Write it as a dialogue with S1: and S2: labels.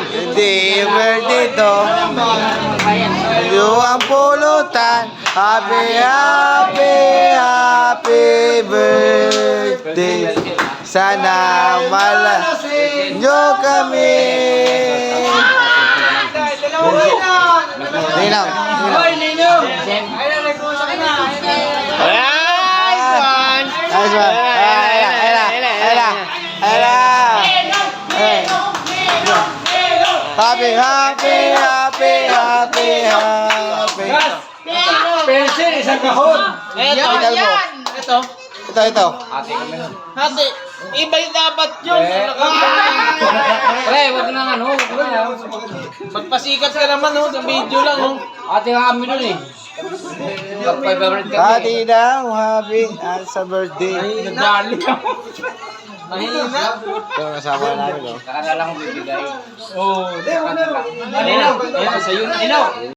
S1: Hindi birthday to. Yung ang pulutan. Happy, happy, happy birthday. Sana nyo kami. Ninong. Nice one. Happy, happy, happy, happy, happy.
S2: Pencil, isang kahon.
S3: Ito.
S1: Ito.
S3: Hati. Iba yung dapat yun.
S2: Pre, wag na ano.
S3: Magpasikat ka naman sa video lang.
S2: Ate nga kami nun eh. Favorite kami.
S1: Happy daw, happy sa birthday.
S3: Nagdali ako. Mahina.
S1: Ito, kasama namin.
S2: Saka na lang bibigay.
S3: Oo.
S2: Sa'yo na.